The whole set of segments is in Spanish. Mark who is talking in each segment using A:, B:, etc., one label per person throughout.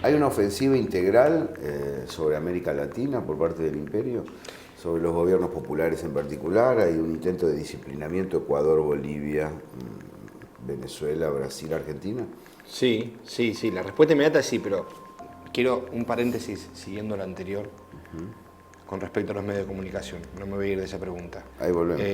A: ¿Hay una ofensiva integral sobre América Latina por parte del imperio? Sobre los gobiernos populares en particular, hay un intento de disciplinamiento: Ecuador, Bolivia, Venezuela, Brasil, Argentina.
B: Sí, la respuesta inmediata es sí, pero quiero un paréntesis siguiendo lo anterior con respecto a los medios de comunicación. No me voy a ir de esa pregunta.
A: Ahí volvemos.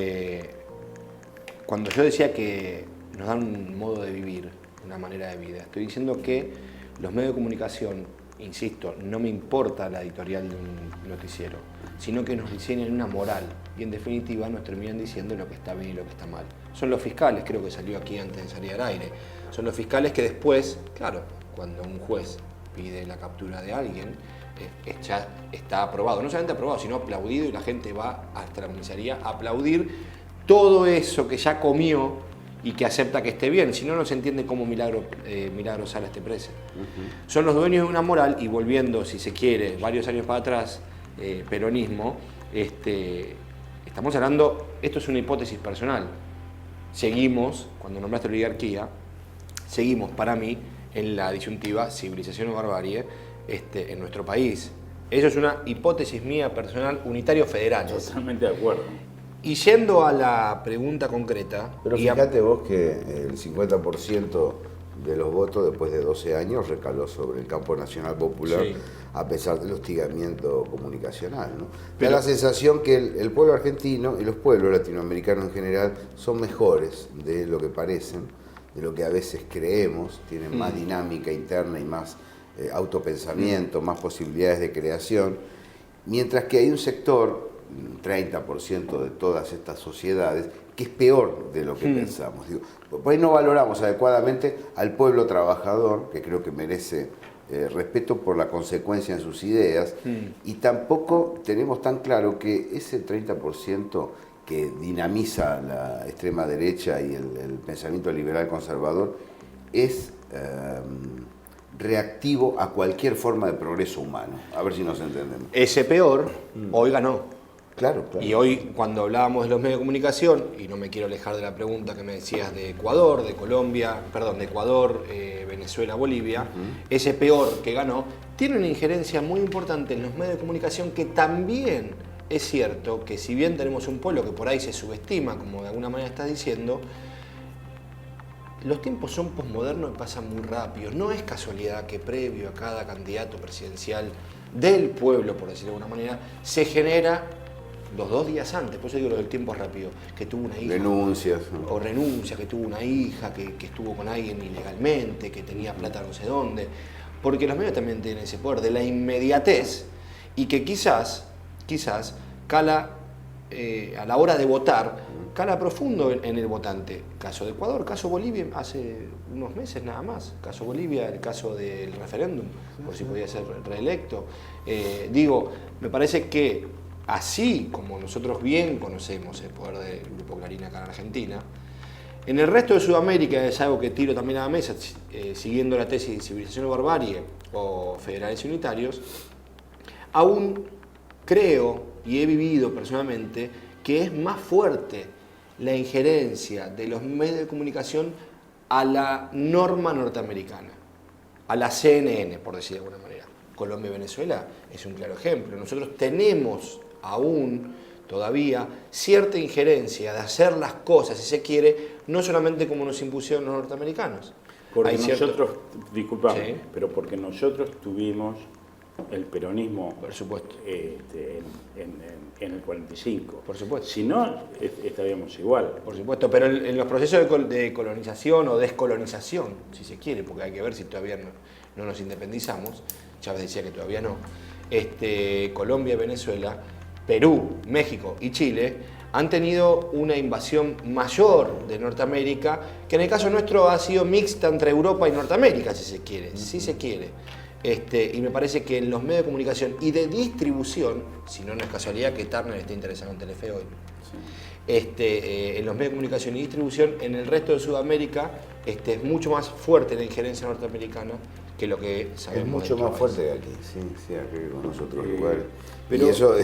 B: Cuando yo decía que nos dan un modo de vivir, una manera de vida, estoy diciendo que los medios de comunicación, insisto, no me importa la editorial de un noticiero, sino que nos diseñan una moral y en definitiva nos terminan diciendo lo que está bien y lo que está mal. Son los fiscales, creo que salió aquí antes de salir al aire, son los fiscales que después, claro, cuando un juez pide la captura de alguien, ya está aprobado, no solamente aprobado, sino aplaudido, y la gente va hasta la comisaría a aplaudir todo eso que ya comió y que acepta que esté bien, si no, no se entiende cómo Milagro Sala esté presa. Son los dueños de una moral, y volviendo, si se quiere, varios años para atrás, peronismo, estamos hablando, esto es una hipótesis personal, seguimos, cuando nombraste la oligarquía, seguimos para mí en la disyuntiva civilización o barbarie en nuestro país. Eso es una hipótesis mía personal, unitario federal.
C: Totalmente de acuerdo.
B: Y yendo a la pregunta concreta...
A: Pero fíjate vos que el 50% de los votos después de 12 años recaló sobre el campo nacional popular, sí, a pesar del hostigamiento comunicacional, ¿no? Me da la sensación que el pueblo argentino y los pueblos latinoamericanos en general son mejores de lo que parecen, de lo que a veces creemos, tienen más dinámica interna y más autopensamiento, más posibilidades de creación, mientras que hay un sector, un 30% de todas estas sociedades, que es peor de lo que pensamos. Digo, por ahí no valoramos adecuadamente al pueblo trabajador, que creo que merece respeto por la consecuencia en sus ideas, y tampoco tenemos tan claro que ese 30% que dinamiza la extrema derecha y el pensamiento liberal conservador es reactivo a cualquier forma de progreso humano. A ver si nos entendemos.
B: Ese peor hoy ganó.
A: Claro, claro.
B: Y hoy, cuando hablábamos de los medios de comunicación, y no me quiero alejar de la pregunta que me decías de Ecuador, de Colombia, perdón, de Ecuador, Venezuela, Bolivia, ese peor que ganó, tiene una injerencia muy importante en los medios de comunicación, que también es cierto que, si bien tenemos un pueblo que por ahí se subestima, como de alguna manera estás diciendo, los tiempos son posmodernos y pasan muy rápido. No es casualidad que previo a cada candidato presidencial del pueblo, por decirlo de alguna manera, se genera los 2 días antes, por eso digo lo del tiempo rápido, que tuvo una hija.
A: Renuncias.
B: O renuncia, que tuvo una hija, que estuvo con alguien ilegalmente, que tenía plata no sé dónde. Porque los medios también tienen ese poder de la inmediatez, y que quizás cala, a la hora de votar, cala profundo en el votante. Caso de Ecuador, caso Bolivia, hace unos meses nada más. Caso Bolivia, el caso del referéndum, por si podía ser reelecto. Me parece que, así como nosotros bien conocemos el poder del Grupo Clarín acá en Argentina, en el resto de Sudamérica, es algo que tiro también a la mesa, siguiendo la tesis de civilización o barbarie o federales y unitarios, aún creo y he vivido personalmente que es más fuerte la injerencia de los medios de comunicación a la norma norteamericana, a la CNN, por decir de alguna manera. Colombia y Venezuela es un claro ejemplo. Nosotros tenemos aún todavía cierta injerencia de hacer las cosas, si se quiere, no solamente como nos impusieron los norteamericanos.
C: Porque nosotros, disculpame, pero porque nosotros tuvimos el peronismo,
B: por supuesto,
C: en el 45.
B: Por supuesto.
C: Si no, estaríamos igual.
B: Por supuesto, pero en los procesos de colonización o descolonización, si se quiere, porque hay que ver si todavía no nos independizamos, Chávez decía que todavía no, Colombia, Venezuela, Perú, México y Chile han tenido una invasión mayor de Norteamérica, que en el caso nuestro ha sido mixta entre Europa y Norteamérica, si se quiere, si se quiere. Y me parece que en los medios de comunicación y de distribución, si no es casualidad que Turner esté interesado en Telefe hoy, en los medios de comunicación y distribución, en el resto de Sudamérica es mucho más fuerte la injerencia norteamericana que lo que sabemos.
A: Es mucho más fuerte que aquí, sí, aquí con nosotros igual. Pero, y eso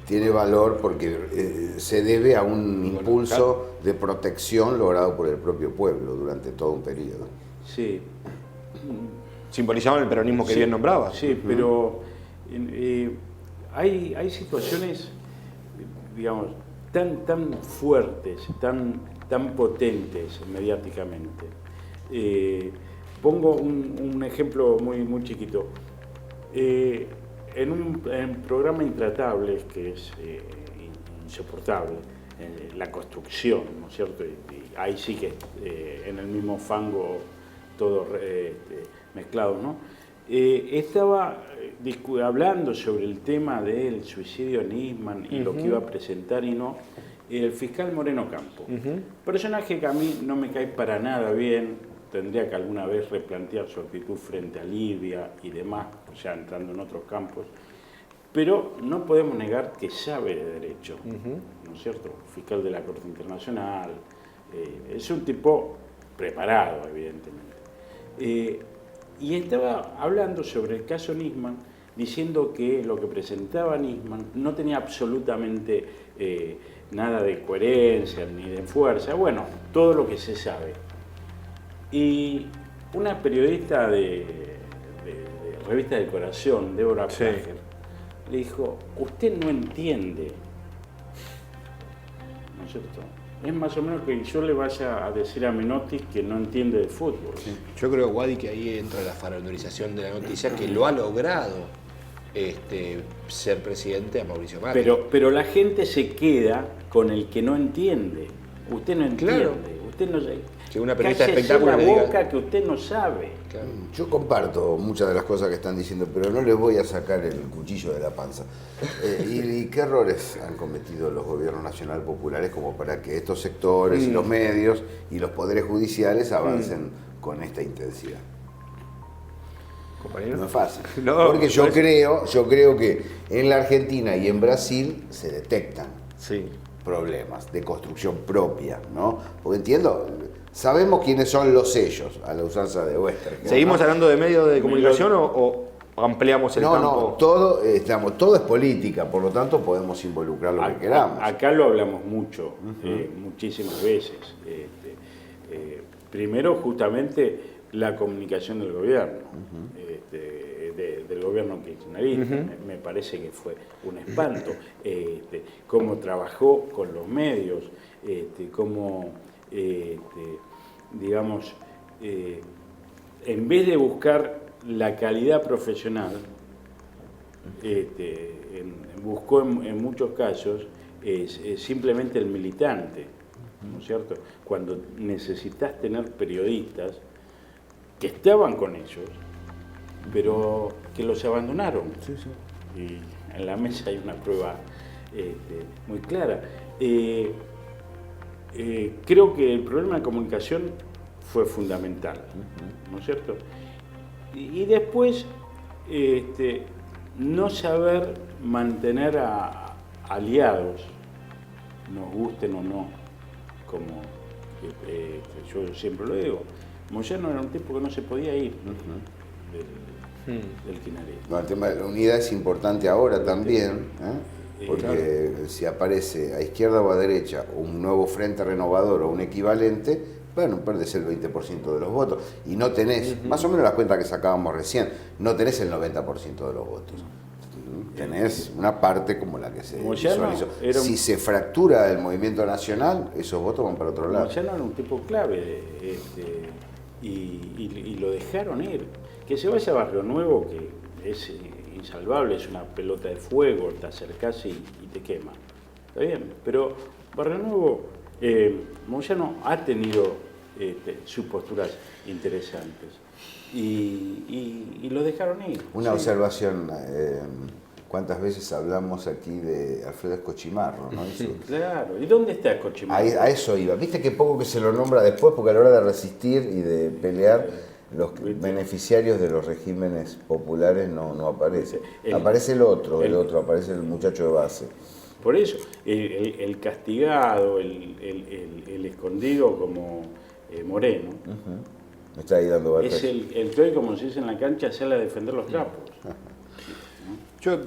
A: tiene valor porque se debe a un impulso de protección logrado por el propio pueblo durante todo un periodo.
C: Sí.
B: Simbolizaban el peronismo que
C: Sí,
B: bien nombraba.
C: Sí, pero hay situaciones, digamos, tan fuertes, tan potentes mediáticamente. Pongo un ejemplo muy chiquito. En un programa Intratables, que es insoportable, la construcción, ¿no es cierto? Y ahí sí que en el mismo fango todo mezclado, ¿no? Estaba hablando sobre el tema del suicidio de Nisman y lo que iba a presentar y no, el fiscal Moreno Campo. Personaje que a mí no me cae para nada bien, tendría que alguna vez replantear su actitud frente a Libia y demás, ya entrando en otros campos, pero no podemos negar que sabe de derecho, ¿no es cierto? Fiscal de la Corte Internacional, es un tipo preparado, evidentemente. Y estaba hablando sobre el caso Nisman, diciendo que lo que presentaba Nisman no tenía absolutamente nada de coherencia ni de fuerza, bueno, todo lo que se sabe. Y una periodista de Revista del Corazón, Débora Prager, le dijo, usted no entiende, ¿no es cierto? Es más o menos que yo le vaya a decir a Menotti que no entiende de fútbol.
B: Sí. Yo creo, Guadi, que ahí entra la farandurización de la noticia, que lo ha logrado ser presidente a Mauricio Macri.
C: Pero la gente se queda con el que no entiende. Usted no entiende.
B: Claro.
C: Usted no
B: Que una periodista de
C: cállese
B: espectáculo
C: la
B: le diga
C: boca que usted no sabe.
B: Claro.
A: Yo comparto muchas de las cosas que están diciendo, pero no les voy a sacar el cuchillo de la panza. ¿Y qué errores han cometido los gobiernos nacionales populares como para que estos sectores y los medios y los poderes judiciales avancen con esta intensidad?
B: ¿Compañero?
A: No es fácil.
B: No,
A: porque yo creo que en la Argentina y en Brasil se detectan problemas de construcción propia, ¿no? Porque entiendo, sabemos quiénes son los sellos, a la usanza de Wester.
B: ¿Seguimos hablando de medios de comunicación o ampliamos el campo?
A: No, todo es política, por lo tanto podemos involucrar lo que queramos.
C: Acá lo hablamos mucho, muchísimas veces. Primero, justamente, la comunicación del gobierno, del gobierno kirchnerista, me parece que fue un espanto. Cómo trabajó con los medios, cómo, digamos, en vez de buscar la calidad profesional, buscó en muchos casos simplemente el militante, ¿no es cierto? Cuando necesitas tener periodistas que estaban con ellos, pero que los abandonaron. Y en la mesa hay una prueba muy clara. Creo que el problema de comunicación fue fundamental, ¿no es cierto? Y después, no saber mantener a aliados, nos gusten o no, como yo siempre lo digo. Moyano era un tipo que no se podía ir del kirchnerismo.
A: No, el tema de la unidad es importante ahora también, porque si aparece a izquierda o a derecha un nuevo frente renovador o un equivalente, bueno, perdés el 20% de los votos y no tenés, más o menos la cuenta que sacábamos recién, no tenés el 90% de los votos. Tenés una parte como la que se visualizó. Si se fractura el movimiento nacional, esos votos van para otro lado.
C: Moyano era un tipo clave y lo dejaron ir. Que se vaya a Barrio Nuevo, que es insalvable, es una pelota de fuego, te acercás y te quema. Está bien, pero Barrio Nuevo, Moyano ha tenido sus posturas interesantes y lo dejaron ir.
A: Una observación, ¿cuántas veces hablamos aquí de Alfredo Escochimarro, ¿no?
C: Claro, ¿y dónde está Escochimarro?
A: A eso iba. Viste que poco que se lo nombra después, porque a la hora de resistir y de pelear, los beneficiarios de los regímenes populares no aparecen. Aparece el otro, aparece el muchacho de base.
C: Por eso, el castigado, el escondido como Moreno,
A: Me está ahí dando batalla.
C: es el que hoy, como se dice en la cancha, sale a defender los trapos.
B: Yo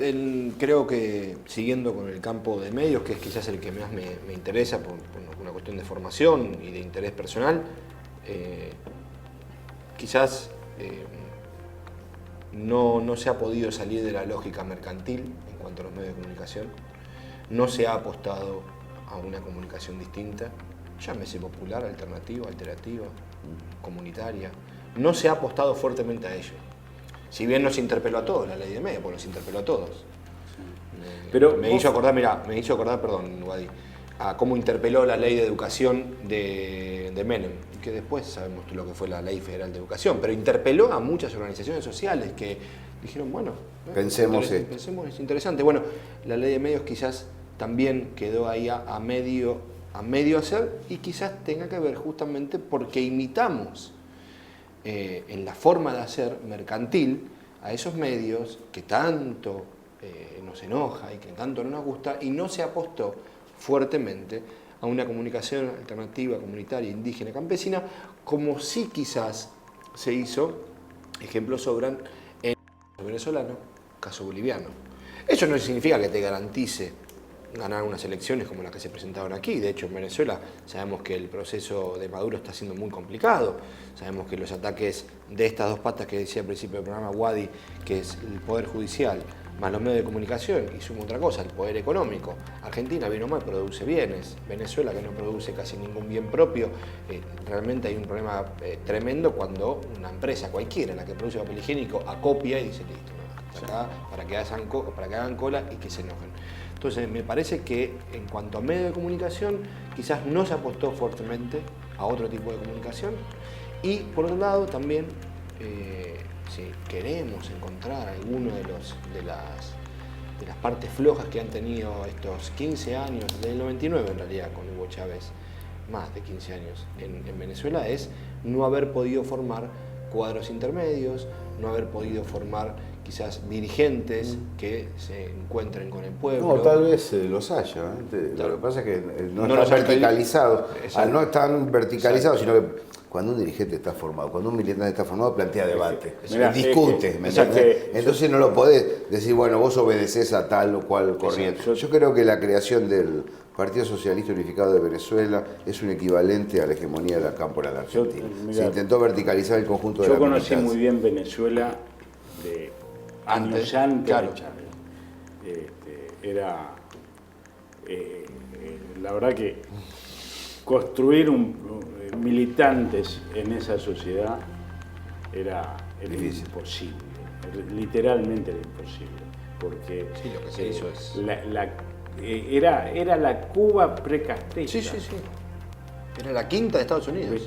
B: creo que, siguiendo con el campo de medios, que es quizás el que más me interesa por una cuestión de formación y de interés personal, quizás no se ha podido salir de la lógica mercantil en cuanto a los medios de comunicación, no se ha apostado a una comunicación distinta, llámese popular, alternativa, comunitaria, no se ha apostado fuertemente a ello. Si bien nos interpeló a todos la ley de medios, pues nos interpeló a todos. Pero me hizo acordar, perdón, Wadi, a cómo interpeló la ley de educación de Menem, que después sabemos lo que fue la Ley Federal de Educación, pero interpeló a muchas organizaciones sociales que dijeron, bueno,
A: pensemos,
B: es interesante. Bueno, la ley de medios quizás también quedó ahí a medio hacer, y quizás tenga que ver justamente porque imitamos en la forma de hacer mercantil a esos medios que tanto nos enoja y que tanto no nos gusta, y no se apostó fuertemente a una comunicación alternativa, comunitaria, indígena, campesina, como sí quizás se hizo, ejemplos sobran, en el caso venezolano, caso boliviano. Eso no significa que te garantice ganar unas elecciones como las que se presentaron aquí. De hecho, en Venezuela sabemos que el proceso de Maduro está siendo muy complicado. Sabemos que los ataques de estas dos patas que decía al principio del programa Wadi, que es el Poder Judicial, más los medios de comunicación, y suma otra cosa, el poder económico. Argentina, bien o mal, produce bienes. Venezuela, que no produce casi ningún bien propio. Realmente hay un problema tremendo cuando una empresa cualquiera, la que produce papel higiénico, acopia y dice, listo, ¿no? Hasta acá, para que hagan cola y que se enojen. Entonces, me parece que en cuanto a medios de comunicación, quizás no se apostó fuertemente a otro tipo de comunicación. Y por otro lado, también, si queremos encontrar alguno de las partes flojas que han tenido estos 15 años, desde el 99 en realidad, con Hugo Chávez, más de 15 años en Venezuela, es no haber podido formar cuadros intermedios, no haber podido formar quizás dirigentes que se encuentren con el pueblo.
A: No, tal vez los haya. Lo que pasa es que no están verticalizados. No están verticalizados, sino que cuando un dirigente está formado, cuando un militante está formado, plantea debate, discute. Entonces no lo podés decir, bueno, vos obedeces a tal o cual corriente. Yo creo que la creación del Partido Socialista Unificado de Venezuela es un equivalente a la hegemonía de la cámpora de Argentina. Se intentó verticalizar el conjunto de la militancia.
C: Yo conocí muy bien Venezuela años antes
B: claro.
C: de Chávez. La verdad que construir militantes en esa sociedad era imposible, literalmente era imposible, porque
B: sí, lo que se hizo es...
C: era la Cuba precastrista.
B: Sí. Era la quinta de Estados Unidos.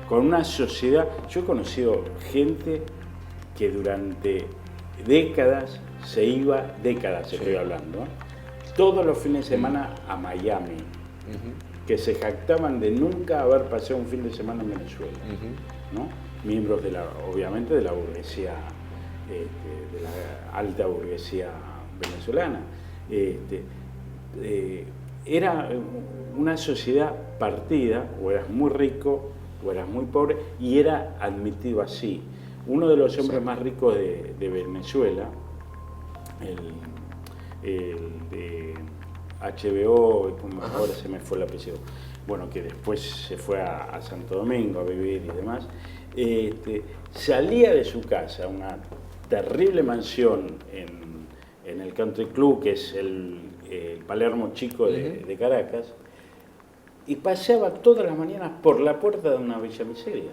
C: Con una sociedad... Yo he conocido gente que durante décadas se iba, estoy hablando, todos los fines de semana a Miami, que se jactaban de nunca haber pasado un fin de semana en Venezuela, ¿no? Miembros obviamente de la burguesía, de la alta burguesía venezolana. Era una sociedad partida, o eras muy rico o eras muy pobre, y era admitido así. Uno de los hombres más ricos de Venezuela, el de HBO, como ahora se me fue el apellido, bueno, que después se fue a Santo Domingo a vivir y demás, salía de su casa, una terrible mansión en el Country Club, que es el Palermo chico de Caracas, y paseaba todas las mañanas por la puerta de una villa miseria.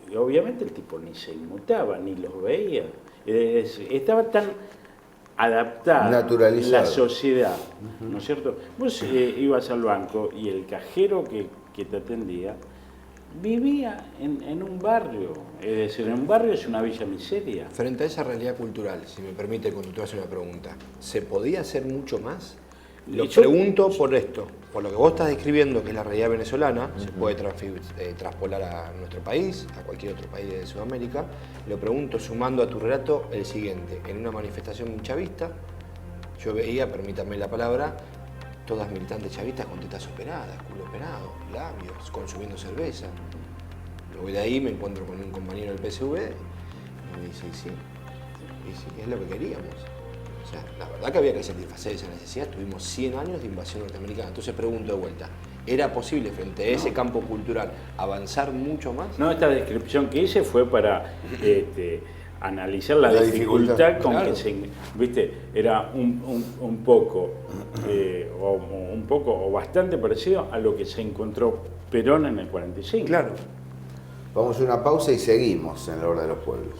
C: Y obviamente el tipo ni se inmutaba, ni los veía. Estaba tan adaptada la sociedad, ¿no es cierto? Vos ibas al banco y el cajero que te atendía vivía en un barrio, es decir, en un barrio es una villa miseria.
B: Frente a esa realidad cultural, si me permite, cuando tú haces una pregunta, ¿se podía hacer mucho más? Lo pregunto por esto, por lo que vos estás describiendo, que es la realidad venezolana, se puede traspolar a nuestro país, a cualquier otro país de Sudamérica. Lo pregunto sumando a tu relato el siguiente: en una manifestación chavista, yo veía, permítame la palabra, todas militantes chavistas con tetas operadas, culo operado, labios, consumiendo cerveza. Luego de ahí me encuentro con un compañero del PSV y me dice, sí, es lo que queríamos. O sea, la verdad que había que satisfacer esa necesidad. Tuvimos 100 años de invasión norteamericana. Entonces pregunto de vuelta, ¿Era posible frente a ese campo cultural avanzar mucho más?
C: No, esta descripción que hice fue para analizar la dificultad con
B: claro.
C: que viste, era un poco o bastante parecido a lo que se encontró Perón en el 45.
B: Claro.
A: Vamos a una pausa y seguimos en la Hora de los Pueblos.